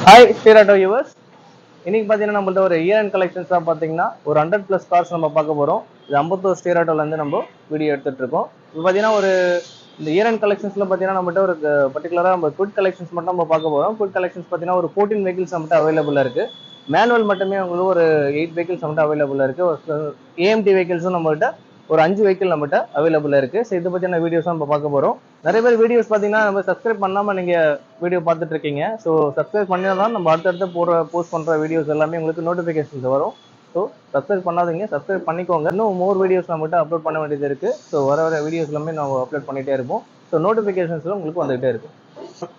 Hi ஸ்ரீராட்டோ viewers. இன்னைக்கு பார்த்தீங்கன்னா நம்மள்ட்ட ஒரு இயர் அண்ட் கலெக்ஷன்ஸாக பார்த்தீங்கன்னா ஒரு 100+ கார்ஸ் நம்ம பார்க்க போகிறோம். இது அம்பத்தூர் ஸ்ரீராட்டோலேருந்து நம்ம வீடியோ எடுத்துகிட்டு இருக்கோம். இப்போ பார்த்தீங்கன்னா இந்த இயர் அண்ட் கலெக்ஷன்ஸில் பார்த்தீங்கன்னா நம்மகிட்ட ஒரு பர்டிகுலராக நம்ம குட் கலெக்ஷன்ஸ் மட்டும் நம்ம பார்க்க போகிறோம். குட் கலெக்ஷன்ஸ் பார்த்தீங்கன்னா ஒரு 14 வெஹிக்கிள்ஸ் நம்மகிட்ட அவைலபிளாக இருக்குது. மேனுவல் மட்டுமே உங்களுக்கு ஒரு 8 வெஹிக்கிள்ஸ் நம்மகிட்ட அவைலபிளாக இருக்குது. ஏஎம்டி வெஹிக்கிள்ஸும் நம்மகிட்ட ஒரு 5 வெஹிக்கிள் நம்மகிட்ட அவைலபிளாக இருக்குது. ஸோ இதை பற்றின வீடியோஸ் நம்ம பார்க்க போகிறோம். நிறைய பேர் வீடியோஸ் பார்த்தீங்கன்னா நம்ம சப்ஸ்கிரைப் பண்ணாமல் நீங்கள் வீடியோ பார்த்துட்டு இருக்கீங்க. ஸோ சப்ஸ்கிரைப் பண்ணி தான் நம்ம அடுத்தடுத்து போஸ்ட் பண்ணுற வீடியோஸ் எல்லாமே உங்களுக்கு நோட்டிஃபிகேஷன்ஸ் வரும். ஸோ சப்ஸ்கிரைப் பண்ணாதீங்க, சப்ஸ்கிரைப் பண்ணிக்கோங்க. இன்னும் மோர் வீடியோஸ் நம்மகிட்ட அப்லோட் பண்ண வேண்டியது இருக்குது. ஸோ வர வீடியோஸ் எல்லாமே நம்ம அப்லோட் பண்ணிகிட்டே இருப்போம். ஸோ நோட்டிஃபிகேஷன்ஸில் உங்களுக்கு வந்துகிட்டே இருக்கும்.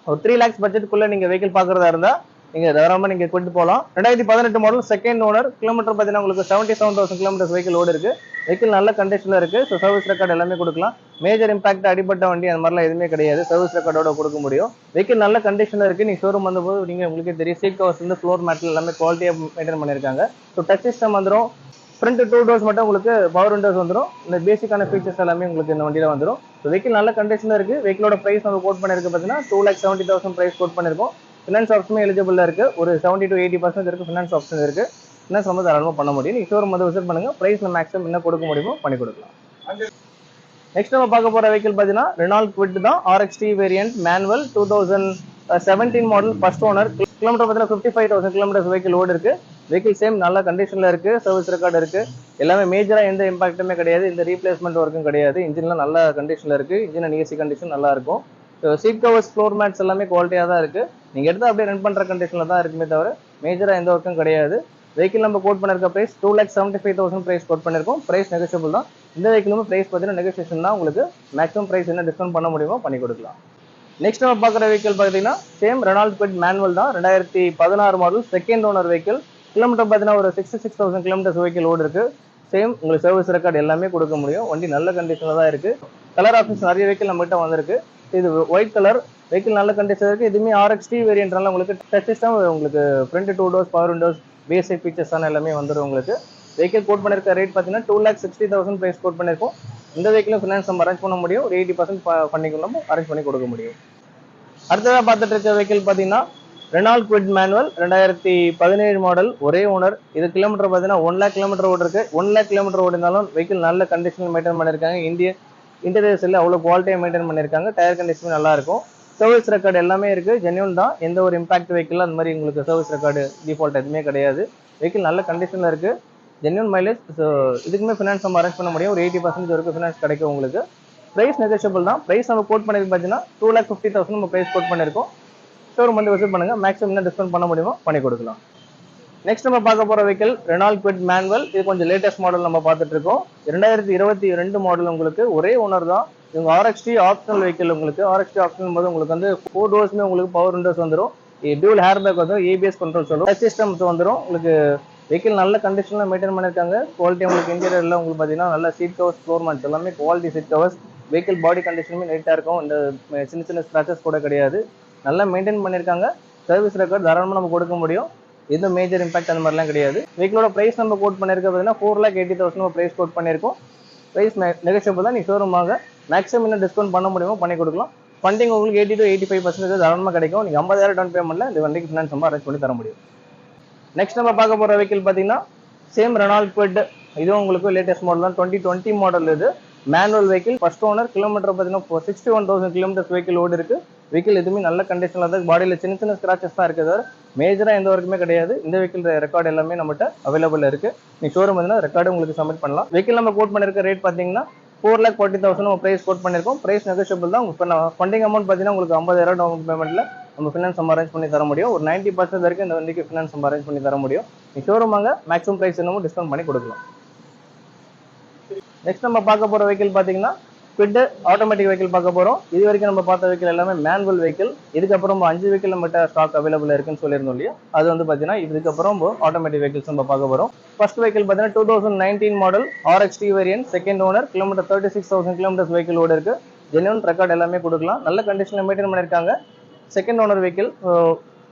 ஒரு 3 lakhs பட்ஜெட்டுக்குள்ளே நீங்கள் வெஹிக்கிள் பார்க்குறதா இருந்தால் நீங்கள் தாராளமாக நீங்கள் கொண்டு போகலாம். 2018 மாடல் செகண்ட் ஓனர். கிலோமீட்டர் பார்த்தீங்கன்னா உங்களுக்கு 77,000 கிலோமீட்டர்ஸ் வெஹிக்கிள் ஓடு இருக்குது. வெஹிக்கிள் நல்ல கண்டிஷனில் இருக்குது. ஸோ சர்வீஸ் ரெக்கார்டு எல்லாமே கொடுக்கலாம். மேஜர் இம்பாக்ட் அடிப்பட்ட வண்டி அந்த மாதிரிலாம் எதுவுமே கிடையாது. சர்வீஸ் ரெக்கார்டோட கொடுக்க முடியும். வெஹிக்கிள் நல்ல கண்டிஷனில் இருக்குது. நீங்கள் ஷோரூம் வந்தபோது நீங்கள் உங்களுக்கே தெரியும், சீட் கவர்ஸ் வந்து ஃப்ளோர் மேட்டில் எல்லாமே குவாலிட்டியாக மெயின்டைன் பண்ணியிருக்காங்க. ஸோ டச் சிஸ்டம் வந்துடும். ஃப்ரண்ட் 2 டோர்ஸ் மட்டும் உங்களுக்கு பவர் விண்டோஸ் வந்துடும். இந்த பேசிக்கான ஃபீச்சர்ஸ் எல்லாமே உங்களுக்கு இந்த வண்டியில் வந்துடும். ஸோ வெஹிக்கிள் நல்ல கண்டிஷனில் இருக்குது. வெஹிக்கிளோட ப்ரைஸ் நம்ம கோட் பண்ணியிருக்கு பார்த்தீங்கன்னா 2,70,000 ப்ரைஸ் கோட் பண்ணியிருக்கோம். ஃபினான்ஸ் ஆப்ஷனும் எலிஜிபிளாக இருக்குது. ஒரு 70 to 80% இருக்குது. ஃபினான்ஸ் ஆப்ஷன் இருக்குது. ஃபினான்ஸ் ரொம்ப தாராளமாக பண்ண முடியும். நீங்கள் ஷோரூம் வந்து விசிட் பண்ணுங்கள். ப்ரைஸ் மேக்ஸிமம் என்ன கொடுக்க முடியுமோ பண்ணி கொடுக்கலாம். நெக்ஸ்ட் நம்ம பார்க்க போகிற வெஹிக்கிள் பார்த்தீங்கன்னா ரெனால்ட் குவிட் தான். RXT variant manual 2017 model first owner. Kilometre பார்த்தீங்கன்னா 55,000 கிலோமீட்டர்ஸ் வெஹிக்கிள் ஓடு இருக்குது. வெஹிக்கிள் சேம் நல்ல கண்டிஷனில் இருக்குது. சர்வீஸ் ரெக்கார்டு இருக்குது. எல்லாமே மேஜராக எந்த இம்பாக்ட்டுமே கிடையாது. இந்த ரீப்ளேஸ்மெண்ட் ஒர்க்கும் கிடையாது. இன்ஜின்லாம் நல்ல கண்டிஷனில் இருக்குது. இன்ஜின் அண்ட் ஏசி கண்டிஷன் நல்லா இருக்கும். சீட் கவர்ஸ், ஃப்ளோர் மேட்ஸ் எல்லாமே குவாலிட்டியாக தான் இருக்குது. நீங்கள் எடுத்து அப்படியே ரன் பண்ணுற கண்டிஷனில் தான் இருக்குமே தவிர மேஜராக எந்த ஒர்க்கும் கிடையாது. வெஹிக்கிள் நம்ம கோட் பண்ணிருக்க ப்ரைஸ் 2,75,000 ப்ரைஸ் கோட் பண்ணியிருக்கோம். ப்ரைஸ் நெகோஷியபிள் தான். இந்த வெஹிக்கிளுமே ப்ரைஸ் பார்த்தீங்கன்னா நெகோசியேஷன் தான். உங்களுக்கு மேக்ஸிமம் ப்ரைஸ் என்ன டிஸ்கவுண்ட் பண்ண முடியுமோ பண்ணி கொடுக்கலாம். நெக்ஸ்ட் நம்ம பார்க்குற வெஹிக்கிள் பார்த்தீங்கன்னா சேம் ரெனால்ட் குவிட் மேனுவல் தான். 2016 model second owner vehicle. Kilometre பார்த்தீங்கன்னா ஒரு 66,000 கிலோமீட்டர்ஸ் வெஹிக்கிள் ஓடு இருக்குது. சேம் உங்களுக்கு சர்வீஸ் ரெக்கார்டு எல்லாமே கொடுக்க முடியும். வண்டி நல்ல கண்டிஷனில் தான் இருக்குது. கலர் ஆப்ஷன்ஸ் நிறைய வெஹிக்கிள் நம்மகிட்ட வந்திருக்கு. இது ஒயிட் கலர் வெஹிக்கிள் நல்ல கண்டிஷன் இருக்குது. இதுவுமே RXT வேரியன்ட்னால உங்களுக்கு டச் சிஸ்டம், உங்களுக்கு ஃப்ரண்ட் 2 டோர்ஸ், பவர் விண்டோஸ், பேசிக் ஃபீச்சர்ஸ் எல்லாமே வந்துடும். உங்களுக்கு வெஹிக்கிள் கோட் பண்ணிருக்க ரேட் பார்த்தீங்கன்னா 2,60,000 ப்ரைஸ் கோட் பண்ணியிருக்கோம். இந்த வெஹிக்கிளும் ஃபினான்ஸ் நம்ம அரேஞ்ச் பண்ண முடியும். ஒரு 80% பண்ணிக்கலாம், அரேஞ்ச் பண்ணி கொடுக்க முடியும். அடுத்ததாக பார்த்துட்டு இருக்க வெஹிக்கிள் பார்த்தீங்கன்னா ரெனால்ட் குவிட் மேனுவல் 2017 மாடல் ஒரே ஓனர். இது கிலோமீட்டர் பார்த்தீங்கன்னா 1 lakh கிலோமீட்டர் ஓடு இருக்குது. 1 lakh கிலோமீட்டர் ஓடினாலும் வெஹிக்கிள் நல்ல கண்டிஷனில் மெயின்டைன் பண்ணியிருக்காங்க. இன்டீரியர்ஸ் எல்லாம் அவ்வளோ குவாலிட்டியாக மெயின்டைன் பண்ணியிருக்காங்க. டயர் கண்டிஷன் நல்லா இருக்கும். சர்வீஸ் ரெக்கார்டு எல்லாமே இருக்குது. ஜென்யூன் தான். எந்த ஒரு இம்பாக்ட் வெஹிக்கிள் அந்த மாதிரி உங்களுக்கு சர்வீஸ் ரெக்கார்டு டிஃபால்ட் எதுவுமே கிடையாது. வெஹிக்கிள் நல்ல கண்டிஷனில் இருக்குது. Genuine mileage. ஸோ இதுக்குமே ஃபினான்ஸ் நம்ம அரேஞ்ச் பண்ண முடியும். ஒரு 80% வரைக்கும் ஃபினான்ஸ் கிடைக்கும் உங்களுக்கு. ப்ரைஸ் நெகோஷியபிள் தான். ப்ரைஸ் நம்ம கோட் பண்ணிருக்கு பார்த்தீங்கன்னா 2,50,000 நம்ம ப்ரைஸ் கோட் பண்ணியிருக்கோம். ஷோரூம் வந்து விசிட் பண்ணுங்கள். மேக்ஸிமம் என்ன டிஸ்கவுண்ட் பண்ண முடியுமோ பண்ணி கொடுக்கலாம். நெக்ஸ்ட் நம்ம பார்க்க போகிற வெஹிக்கிள் ரெனால்ட் குவிட் மேனுவல். இது கொஞ்சம் லேட்டஸ்ட் மாடல் நம்ம பார்த்துட்டு இருக்கோம். 2022 மாடல். உங்களுக்கு ஒரே ஓனர் தான். இவங்க RXT ஆப்ஷனல் வெஹிக்கிள். உங்களுக்கு RXT ஆப்ஷனல் போது உங்களுக்கு வந்து 4 டோர்ஸுமே உங்களுக்கு பவர் விண்டோஸ் வந்துடும். டியூல் ஹேர் பேக் வந்துடும். ABS கண்ட்ரோல் சொல்லும். டச் சிஸ்டம்ஸ் வந்துடும். உங்களுக்கு வெஹிக்கிள் நல்ல கண்டிஷனில் மெயின்டைன் பண்ணியிருக்காங்க. குவாலிட்டி உங்களுக்கு இன்டீரியரில் உங்களுக்கு பார்த்தீங்கன்னா நல்ல சீட் கவர்ஸ், ஃப்ளோர் மேட்ஸ் எல்லாமே குவாலிட்டி சீட் கவர்ஸ். வெஹிக்கிள் பாடி கண்டிஷனுமே நீட்டாக இருக்கும். இந்த சின்ன சின்ன ஸ்க்ராச்சஸ் கூட கிடையாது. நல்லா மெயின்டைன் பண்ணியிருக்காங்க. சர்வீஸ் ரெக்கார்ட் தாராளமாக நம்ம கொடுக்க முடியும். எந்த மேஜர் இம்பாக்ட் அந்த மாதிரிலாம் கிடையாது. வெஹிக்கிளோட ப்ரைஸ் நம்ம கோட் பண்ணியிருக்க பார்த்தீங்கன்னா 4,80,000 நம்ம ப்ரைஸ் கோட் பண்ணியிருக்கோம். ப்ரைஸ் நெகோஷியபிள் தான். நீ ஷோரூம் வாங்க. மேக்ஸிமம் இன்னும் டிஸ்கவுண்ட் பண்ண முடியுமோ பண்ணி கொடுக்கலாம். ஃபண்டிங் உங்களுக்கு 80 to 85% தாராளமாக கிடைக்கும். நீங்கள் 50,000 டவுன் பேமெண்ட்டில் இந்த வண்டிக்கு ஃபினான்ஸ் நம்ம அரேஞ்ச் பண்ணி தர முடியும். நெக்ஸ்ட் நம்ம பார்க்க போகிற வெஹிக்கிள் பார்த்தீங்கன்னா சேம் ரெனால்ட் குவிட். இதுவும் உங்களுக்கு லேட்டஸ்ட் மாடல் தான். 2020 மாடல். இது manual vehicle first owner. Kilometre பார்த்தீங்கன்னா 61,000 கிலோமீட்டர்ஸ் வெஹிக்கிள் ஓடு இருக்குது. வெஹிக்கிள் எதுவுமே நல்ல கண்டிஷனில் தான். பாடியில் சின்ன சின்ன ஸ்க்ராச்சஸ் தான் இருக்குது. மேஜராக எந்த ஒர்க்குமே கிடையாது. இந்த வெஹிக்கிள் ரெக்கார்டு எல்லாமே நம்மகிட்ட அவைலபிள் இருக்குது. நீ ஷோரூம் வந்து ரெக்கார்டு உங்களுக்கு சப்மிட் பண்ணலாம். வெஹிக்கிள் நம்ம கோட் பண்ணிருக்க ரேட் பார்த்தீங்கன்னா 4,40,000 நம்ம ப்ரைஸ் கோட் பண்ணியிருக்கோம். ப்ரைஸ் நெகோஷியபிள் தான். இப்போ ஃபண்டிங் அமௌண்ட் பார்த்தீங்கன்னா உங்களுக்கு 50,000 டவுன் பேமெண்ட்டில் நம்ம ஃபினான்ஸ் நம்ம அரேஞ்ச் பண்ணி தர முடியும். ஒரு 90% வரைக்கும் இந்த வண்டிக்கு ஃபினான்ஸ் நம்ம அரேஞ்ச் பண்ணி தர முடியும். நீ ஷோரூம் வாங்க. மேக்ஸிமம் ப்ரைஸ் என்னமோ டிஸ்கவுண்ட் பண்ணி கொடுக்கலாம். நெக்ஸ்ட் நம்ம பார்க்க போகிற வெஹிக்கிள் பார்த்தீங்கன்னா குவிட் ஆட்டோமேட்டிக் வெஹிக்கிள் பார்க்க போகிறோம். இது வரைக்கும் நம்ம பார்த்த வெஹிக்கிள் எல்லாமே மேனுவல் வெஹிக்கிள். இதுக்கப்புறம் 5 வெஹிக்கிள் நம்மகிட்ட ஸ்டாக் அவைலபிள் இருக்குன்னு சொல்லியிருந்தோம் இல்லையா? அது வந்து பார்த்தீங்கன்னா இதுக்கப்புறம் ஆட்டோமேட்டிக் வெஹிக்கிள்ஸ் நம்ம பார்க்க போகிறோம். ஃபர்ஸ்ட் வெஹிக்கிள் பார்த்தீங்கன்னா 2019 model RXT variant second owner. Kilometre 36,000 kilometres vehicle ஓடு இருக்குது. ஜென்யூன் ரெக்கார்டு எல்லாமே கொடுக்கலாம். நல்ல கண்டிஷனில் மெயின்டைன் பண்ணியிருக்காங்க. Second owner vehicle.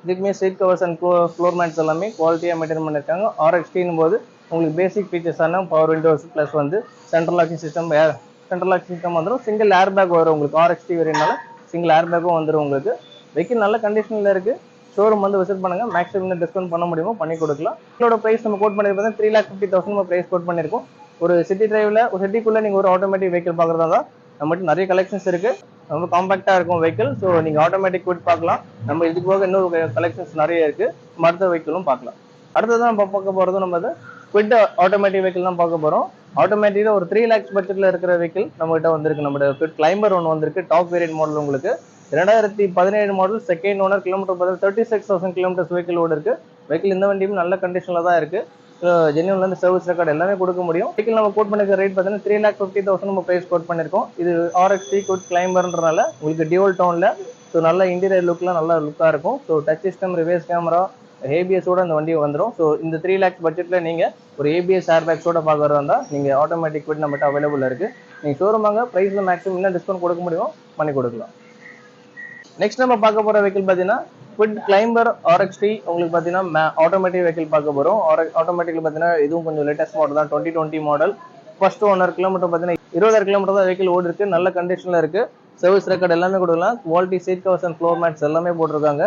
இதுக்குமே seat covers and floor mats எல்லாமே குவாலிட்டியாக மெயின்டைன் பண்ணியிருக்காங்க. RXTன்னும் போது உங்களுக்கு பேசிக் ஃபீச்சர்ஸான பவர் விண்டோஸ் ப்ளஸ் வந்து சென்ட்ரல் லாக்கிங் சிஸ்டம் வந்துடும். சிங்கிள் ஏர் பேக் வரும் உங்களுக்கு. RXT வேரியனால சிங்கிள் ஏர் பேக்கும் வந்துடும் உங்களுக்கு. வெஹிக்கிள் நல்ல கண்டிஷனில் இருக்குது. ஷோரூம் வந்து விசிட் பண்ணுங்க, மேக்ஸிமம் டிஸ்கவுண்ட் பண்ண முடியுமோ பண்ணி கொடுக்கலாம். இதோட பிரைஸ் நம்ம கோட் பண்ணிருப்போம் 3,50,000 நம்ம பிரைஸ் கோட் பண்ணிருக்கோம். ஒரு சிட்டி டிரைவ்ல ஒரு சிட்டிக்குள்ள நீங்க ஒரு ஆட்டோமேட்டிக் வெஹிக்கிள் பாக்குறதா தான் நம்மகிட்ட நிறைய கலெக்ஷன்ஸ் இருக்கு. ரொம்ப காம்பாக்டா இருக்கும் வெஹிக்கிள். ஸோ நீங்க ஆட்டோமேட்டிக் குவிட் பார்க்கலாம். நம்ம இதுக்கு போக இன்னொரு கலெக்ஷன்ஸ் நிறைய இருக்கு. மற்ற வெஹிக்கிளும் பார்க்கலாம். அடுத்ததான் நம்ம பார்க்க போறது நம்ம குவிட் ஆட்டோமேட்டிக் வெஹிக்கிள் தான் பார்க்க போறோம். ஆட்டோமேட்டிக்ல ஒரு 3 lakhs பட்ஜெட்ல இருக்கிற வெஹிக்கிள் நம்ம கிட்ட வந்திருக்கு. நம்ம குவிட் கிளைம்பர் ஒன்று வந்திருக்கு, டாப் வேரியன்ட் மாடல். உங்களுக்கு 2017 model, second owner, kilometre 36,000 kilometres vehicle ஓடு இருக்கு. வெஹிக்கிள் இந்த வண்டியும் நல்ல கண்டிஷன்ல தான் இருக்கு. ஜென்யூன்ல இருந்து சர்வீஸ் ரெக்கார்டு எல்லாமே கொடுக்க முடியும். வெஹிக்கிள் நம்ம கோட் பண்ணிருக்க ரேட் பார்த்தீங்கன்னா 3,50,000 நம்ம பிரைஸ் கோட் பண்ணிருக்கோம். இது RXT குவிட் கிளைம்பர்ன்றனால உங்களுக்கு டியூவல் டோன்ல ஸோ நல்ல இன்டீரியர் லுக்லாம் நல்ல லுக்கா இருக்கும். So touch system, reverse camera, ஏபிஎஸோட அந்த வண்டி வந்துடும். ஸோ இந்த 3 lakhs பட்ஜெட்ல நீங்க ஒரு ஏபிஎஸ் ஏர் பேக்ஸோட பார்க்கறதா இருந்தா நீங்க ஆட்டோமேட்டிக் குவிட் நம்மகிட்ட அவைலபிள் இருக்கு. நீங்க ஷோரூம் வாங்க, பிரைஸ்ல மேக்ஸிமம் என்ன டிஸ்கவுண்ட் கொடுக்க முடியுமோ பண்ணி கொடுக்கலாம். நெக்ஸ்ட் நம்ம பார்க்க போற வெஹிக்கிள் பார்த்தீங்கன்னா குவிட் கிளைம்பர் RXT. உங்களுக்கு பார்த்தீங்கன்னா ஆட்டோமேட்டிக் வெஹிக்கிள் பார்க்க போறோம். ஆட்டோமேட்டிக்ல பார்த்தீங்கன்னா இதுவும் கொஞ்சம் லேட்டஸ்ட் மாடல் தான், 2020 மாடல். ஃபர்ஸ்ட் ஓனர், கிலோமீட்டர் பார்த்தீங்கன்னா 20,000 கிலோமீட்டர் தான் வெஹிக்கிள் ஓடி இருக்கு. நல்ல கண்டிஷன்ல இருக்கு. சர்வீஸ் ரெக்கார்டு எல்லாமே கொடுக்கலாம். Quality seat covers and floor mats எல்லாமே போட்டிருக்காங்க.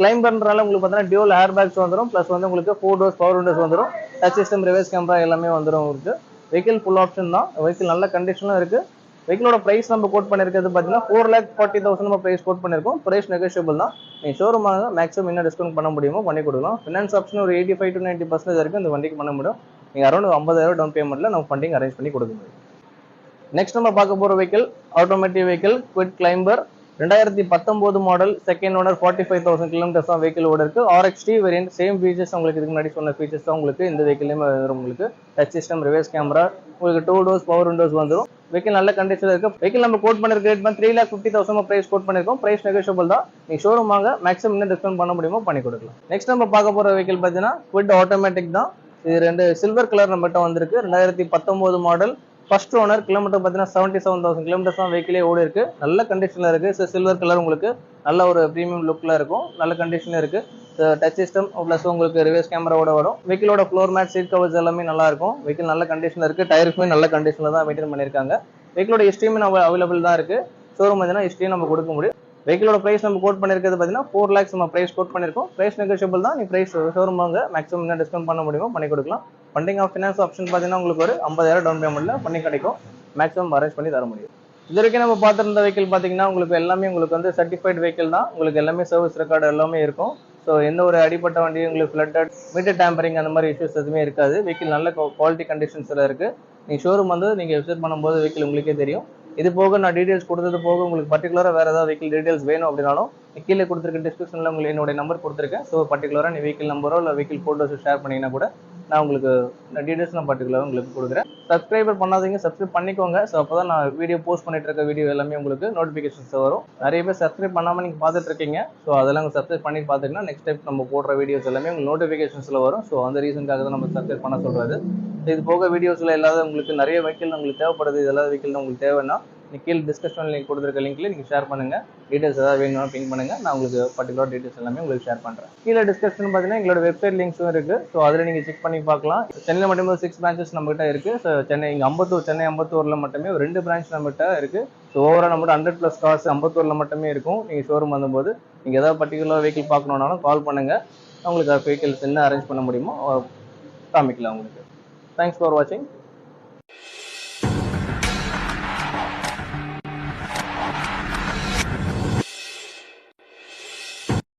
கிளைம்பர்னால உங்களுக்கு பார்த்தீங்கன்னா டியூல் ஏர் பேக்ஸ் வந்துடும். ப்ளஸ் வந்து உங்களுக்கு 4 doors பவர் விண்டோஸ் வந்துடும். டச் சிஸ்டம், ரிவர்ஸ் கேமரா எல்லாமே வந்துடும் உங்களுக்கு. வெஹிக்கிள் ஃபுல் ஆப்ஷன் தான். வெஹிக்கிள் நல்ல கண்டிஷனும் இருக்கு. வெஹிக்கிளோட பிரைஸ் நம்ம கோட் பண்ணிருக்கிறது பார்த்தீங்கன்னா 4,40,000 நம்ம பிரைஸ் கோட் பண்ணிருக்கோம். பிரைஸ் நெகோஷியபிள் தான். நீங்க ஷோரூம் வாங்க, மேக்ஸிமம் என்ன டிஸ்கவுண்ட் பண்ண முடியுமோ பண்ணி கொடுக்கலாம். ஃபினான்ஸ் ஆப்ஷன் ஒரு 85 to 90% வரைக்கும் இந்த வண்டிக்கு பண்ண முடியும். நீங்க அரௌண்ட் 50,000 டவுன் பேமெண்ட்ல நம்ம ஃபண்டிங் அரேஞ்ச் பண்ணி கொடுக்க முடியும். நெக்ஸ்ட் நம்ம பார்க்க போற vehicle automatic vehicle quit climber 2019 model, second owner, 45,000 kilometres தான் வெஹிக்கிள் ஓட இருக்கு. RXT வேரியன்ட், சேம் ஃபீச்சர்ஸ் உங்களுக்கு இதுக்கு முன்னாடி சொன்ன ஃபீச்சர்ஸ் தான் உங்களுக்கு இந்த வெஹிக்கிள்லயுமே வரும். உங்களுக்கு டச் சிஸ்டம், ரிவர்ஸ் கேமரா, உங்களுக்கு 2 doors பவர் விண்டோஸ் வந்துடும். வெஹிக்கிள் நல்ல கண்டிஷன்ல இருக்கு. வெஹிக்கிள் நம்ம கோட் பண்ணிருக்க ரேட் 3,50,000 பிரைஸ் கோட் பண்ணிருக்கோம். பிரைஸ் நெகோஷியபிள் தான். நீங்க ஷோரூம் வாங்க, மேக்ஸிமம் என்ன டிஸ்கவுண்ட் பண்ண முடியுமோ பண்ணி கொடுக்கலாம். நெக்ஸ்ட் நம்ம பார்க்க போற வெஹிக்கிள் பார்த்தீங்கன்னா குவிட் ஆட்டோமேட்டிக் தான். இது ரெண்டு சில்வர் கலர் நம்மகிட்ட வந்திருக்கு. 2019 மாடல், ஃபர்ஸ்ட் ஓனர், கிலோமீட்டர் பார்த்தீங்கன்னா 77,000 கிலோமீட்டர்ஸ் தான் வெஹிக்கிளே ஓடி இருக்கு. நல்ல கண்டிஷன்ல இருக்கு. சில்வர் கலர் உங்களுக்கு நல்ல ஒரு ப்ரீமியம் லுக்ல இருக்கும். நல்ல கண்டிஷன்ல இருக்கு. டச் சிஸ்டம் பிளஸ் உங்களுக்கு ரிவர்ஸ் கேமராவோட வரும். வெஹிக்கிளோட ஃப்ளோர் மேட், சீட் கவர்ஸ் எல்லாமே நல்லா இருக்கும். வெஹிக்கிள் நல்ல கண்டிஷன்ல இருக்கு. டயருக்குமே நல்ல கண்டிஷன்ல தான் மெயின்டைன் பண்ணிருக்காங்க. வெஹிக்கிளோட ஹிஸ்ட்ரியுமே அவைலபிள் தான் இருக்கு. ஷோரூம் பார்த்தீங்கன்னா ஹிஸ்ட்ரியும் நம்ம கொடுக்க முடியும். வெஹிக்கிளோட பிரைஸ் நம்ம கோட் பண்ணிருக்கிறது பார்த்தீங்கன்னா 4 lakhs நம்ம பிரைஸ் கோட் பண்ணிருக்கோம். பிரைஸ் நெகோஷியபிள் தான். நீ பிரைஸ் ஷோரூம் வாங்க, மேக்ஸிமம் என்ன டிஸ்கவுண்ட் பண்ண முடியுமோ பண்ணி கொடுக்கலாம். ஃபண்டிங் ஆஃப் ஃபினான்ஸ் ஆப்ஷன் பார்த்தீங்கன்னா உங்களுக்கு ஒரு 50,000 டவுன் பேமெண்ட்ல பண்ணி கிடைக்கும். மேக்ஸிமம் அரேஞ்ச் பண்ணி தர முடியும். இது வரைக்கும் நம்ம பார்த்துருந்த வெஹிக்கிள் பார்த்தீங்கன்னா உங்களுக்கு எல்லாமே உங்களுக்கு வந்து சர்டிஃபைட் வெஹிக்கிள் தான். உங்களுக்கு எல்லாமே சர்வீஸ் ரெக்கார்டு எல்லாமே இருக்கும். ஸோ எந்த ஒரு அடிப்பட்ட வண்டியும் உங்களுக்கு ஃப்ளட்டட், மீட்டர் டேம்பரிங் அந்த மாதிரி இஷ்யூஸ் எதுவுமே இருக்காது. வெஹிக்கிள் நல்ல குவாலிட்டி கண்டிஷன்ஸ்ல இருக்கு. நீங்க ஷோரூம் வந்து நீங்க விசிட் பண்ணும்போது வெஹிக்கிள் உங்களுக்கே தெரியும். இது போக நான் டீடைல்ஸ் கொடுத்தது போக உங்களுக்கு பர்டிகுலராக வேற ஏதாவது வெஹிக்கிள் டீடைல்ஸ் வேணும் அப்படின்னாலும் கீழே கொடுத்துருக்க டிஸ்கிரிப்ஷனில் உங்களுக்கு என்னோட நம்பர் கொடுத்துருக்கேன். ஸோ பர்டிகுலராக நீ வெஹிக்கிள் நம்பரோ இல்லை வெஹிக்கிள் ஃபோட்டோஸோ ஷேர் பண்ணிங்கன்னா கூட நான் உங்களுக்கு டீடைல்ஸ் நான் பர்டிகுலராக உங்களுக்கு கொடுக்குறேன். சப்ஸ்கிரைபர் பண்ணாதீங்க, சப்ஸ்கிரைப் பண்ணிக்கோங்க. ஸோ அப்போ தான் நான் வீடியோ போஸ்ட் பண்ணிட்டு இருக்க வீடியோ எல்லாமே உங்களுக்கு நோட்டிஃபிகேஷன்ஸ் வரும். நிறைய பேர் சப்ஸ்கிரைப் பண்ணாமல் நீங்கள் பார்த்துட்டு இருக்கீங்க. ஸோ அதெல்லாம் உங்கள் சப்ஸ்கிரைப் பண்ணி பார்த்துங்கன்னா நெக்ஸ்ட் டைம் நம்ம போடுற வீடியோஸ் எல்லாமே உங்களுக்கு நோட்டிஃபிகேஷன்ஸில் வரும். ஸோ அந்த ரீசனுக்காக தான் நம்ம சப்ஸ்கிரைப் பண்ண சொல்கிறது. இது போக வீடியோஸில் எல்லாத உங்களுக்கு நிறைய வெஹிக்கிள் உங்களுக்கு தேவைப்படுது. இதெல்லாம் வெஹிக்கிள் உங்களுக்கு தேவைன்னா கீழே டிஸ்கிரிப்ஷன் லிங்க் கொடுத்துருக்க லிங்க்ல நீங்கள் ஷேர் பண்ணுங்க. டீடைல்ஸ் ஏதாவது வேணும்னா பிங் பண்ணுங்க. நான் உங்களுக்கு பர்டிகுலர் டீடைல்ஸ் எல்லாமே உங்களுக்கு ஷேர் பண்ணுறேன். கீழே டிஸ்கிரிப்ஷன் பார்த்தீங்கன்னா எங்களோட வெப்சைட் லிங்க்ஸும் இருக்கு. ஸோ அதில் நீங்கள் செக் பண்ணி பார்க்கலாம். சென்னையில் மட்டுமே 6 branches நம்மகிட்ட இருக்கு. ஸோ சென்னை அம்பத்தூர்ல மட்டுமே ஒரு 2 branch நம்மகிட்ட இருக்கு. ஸோ ஓவரால் நம்மகிட்ட 100+ cars அம்பத்தூர்ல மட்டுமே இருக்கும். நீங்கள் ஷோரூம் வந்தபோது நீங்கள் ஏதாவது பர்டிகுலர் வெஹிக்கிள் பார்க்கணுன்னாலும் கால் பண்ணுங்க. உங்களுக்கு வெஹிக்கிள்ஸ் என்ன அரேஞ்ச் பண்ண முடியுமோ காமிக்கலாம் உங்களுக்கு. தேங்க்ஸ் ஃபார் வாட்சிங்.